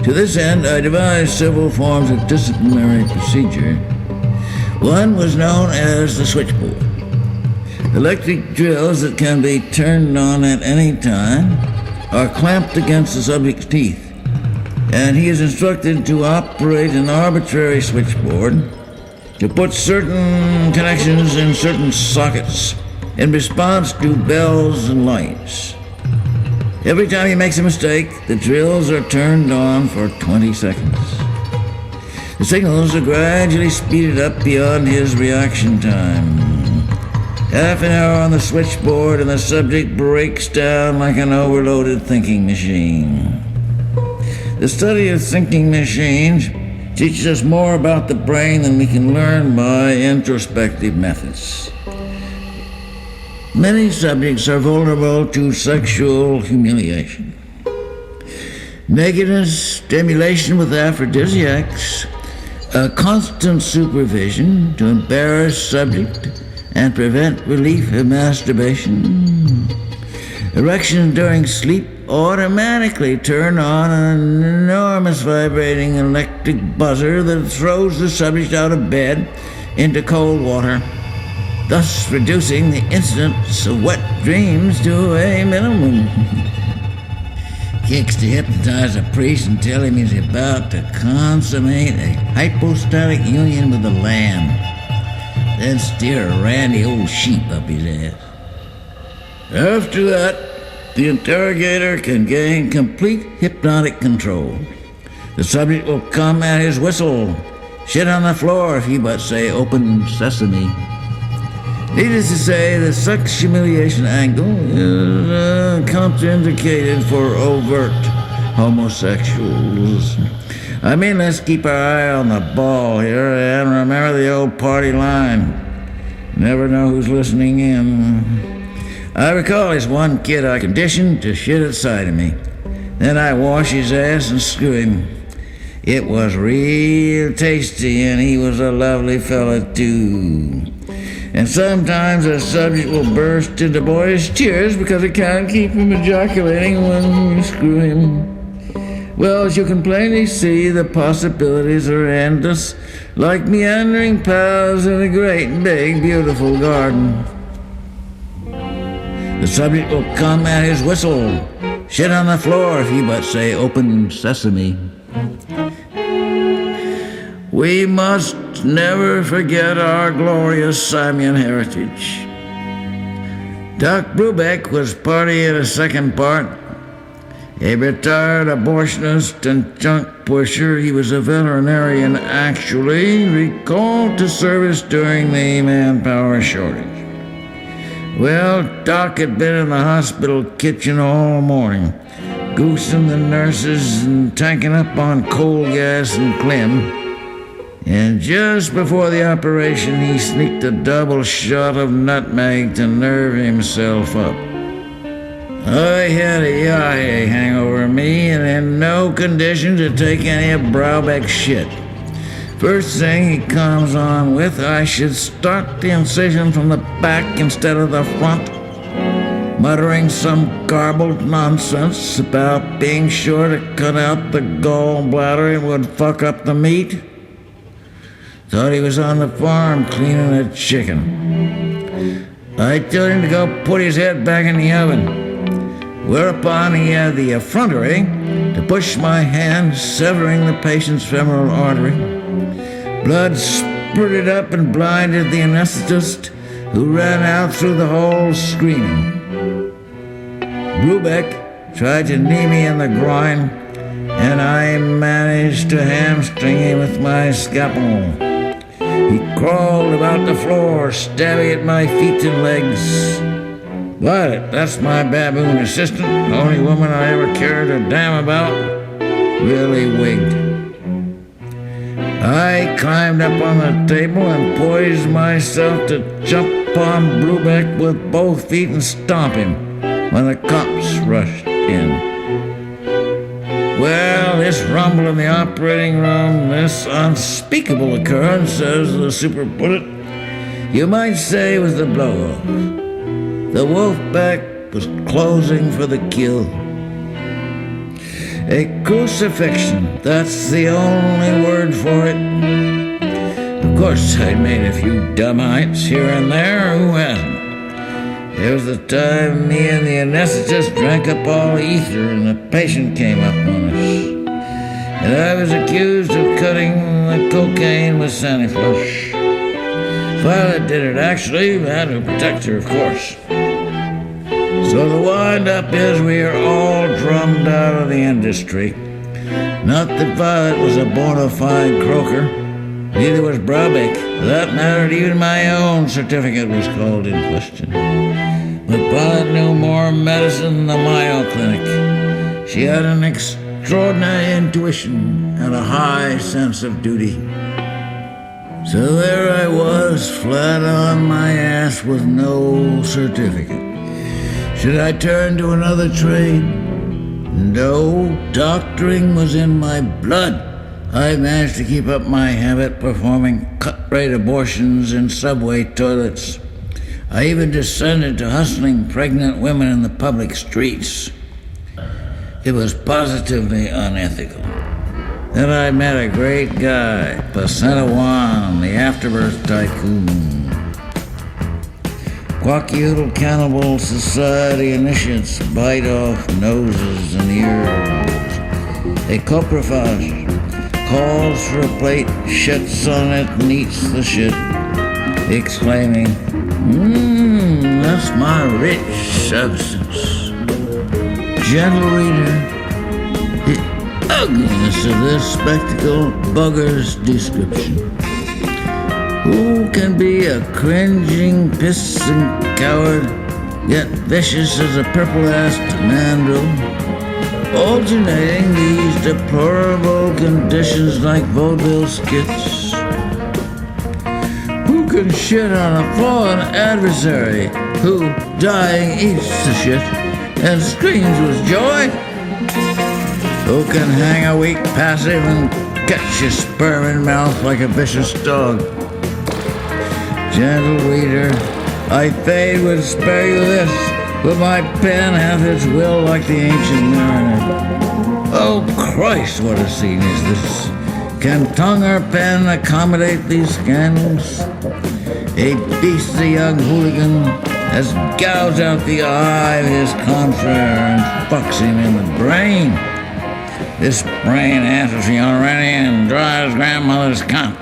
To this end, I devised several forms of disciplinary procedure. One was known as the switchboard. Electric drills that can be turned on at any time are clamped against the subject's teeth, and he is instructed to operate an arbitrary switchboard to put certain connections in certain sockets in response to bells and lights. Every time he makes a mistake, the drills are turned on for 20 seconds. The signals are gradually speeded up beyond his reaction time. Half an hour on the switchboard and the subject breaks down like an overloaded thinking machine. The study of thinking machines teaches us more about the brain than we can learn by introspective methods. Many subjects are vulnerable to sexual humiliation. Negative stimulation with aphrodisiacs, a constant supervision to embarrass subject and prevent relief of masturbation. Erections during sleep automatically turn on an enormous vibrating electric buzzer that throws the subject out of bed into cold water, thus reducing the incidence of wet dreams to a minimum. Kicks to hypnotize a priest and tell him he's about to consummate a hypostatic union with the lamb, then steer a randy old sheep up his ass. After that, the interrogator can gain complete hypnotic control. The subject will come at his whistle, shit on the floor if he but say, "Open sesame." Needless to say, the sex humiliation angle is contraindicated for overt homosexuals. I mean, let's keep our eye on the ball here and remember the old party line. Never know who's listening in. I recall this one kid I conditioned to shit at sight of me. Then I wash his ass and screw him. It was real tasty, and he was a lovely fella too. And sometimes a subject will burst into boyish tears because he can't keep from ejaculating when we screw him. Well, as you can plainly see, the possibilities are endless, like meandering paths in a great, big, beautiful garden. The subject will come at his whistle, shit on the floor if he but say, "Open sesame." We must never forget our glorious Samian heritage. Doc Brubeck was party at a second part. A retired abortionist and junk pusher, he was a veterinarian actually, recalled to service during the manpower shortage. Well, Doc had been in the hospital kitchen all morning, goosing the nurses and tanking up on coal gas and Clem. And just before the operation, he sneaked a double shot of nutmeg to nerve himself up. I had a yahe hang over me and in no condition to take any of Braubeck's shit. First thing he comes on with, I should start the incision from the back instead of the front, muttering some garbled nonsense about being sure to cut out the gallbladder and would fuck up the meat. Thought he was on the farm cleaning a chicken. I told him to go put his head back in the oven, whereupon he had the effrontery to push my hand, severing the patient's femoral artery. Blood spurted up and blinded the anesthetist, who ran out through the hole screaming. Brubeck tried to knee me in the groin, and I managed to hamstring him with my scalpel. He crawled about the floor, stabbing at my feet and legs. Violet, that's my baboon assistant, the only woman I ever cared a damn about, really wigged. I climbed up on the table and poised myself to jump on Brubeck with both feet and stomp him when the cops rushed in. Well, this rumble in the operating room, this unspeakable occurrence, as the super put it, you might say was the blow-off. The Wolfpack was closing for the kill. A crucifixion, that's the only word for it. Of course, I made a few dumb heights here and there, who hasn't? There was the time me and the anesthetist drank up all the ether and the patient came up on us. And I was accused of cutting the cocaine with Sandy Flush. Violet did it, actually. I had to protect her, of course. So the wind-up is we are all drummed out of the industry. Not that Violet was a bona fide croaker. Neither was Brabeck. For that matter, even my own certificate was called in question. But Violet knew more medicine than the Mayo Clinic. She had an extraordinary intuition and a high sense of duty. So there I was, flat on my ass with no certificate. Should I turn to another trade? No, doctoring was in my blood. I managed to keep up my habit performing cut-rate abortions in subway toilets. I even descended to hustling pregnant women in the public streets. It was positively unethical. Then I met a great guy, Placenta Juan, the afterbirth tycoon. Quackyodle Cannibal Society initiates bite off noses and ears. A coprophage calls for a plate, shits on it, and eats the shit, exclaiming, that's my rich substance. Gentle reader, the ugliness of this spectacle buggers description. Who can be a cringing, pissing coward, yet vicious as a purple-assed mandrill, alternating these deplorable conditions like vaudeville skits? Who can shit on a fallen adversary who, dying, eats the shit and screams with joy? Who can hang a weak passive and catch your sperm in mouth like a vicious dog? Gentle reader, I fain would spare you this, but my pen hath its will like the ancient mariner. Oh Christ, what a scene is this! Can tongue or pen accommodate these scandals? A beastly young hooligan has gouged out the eye of his confrere and fucks him in the brain. This brain atrophy already and dries grandmother's cunt.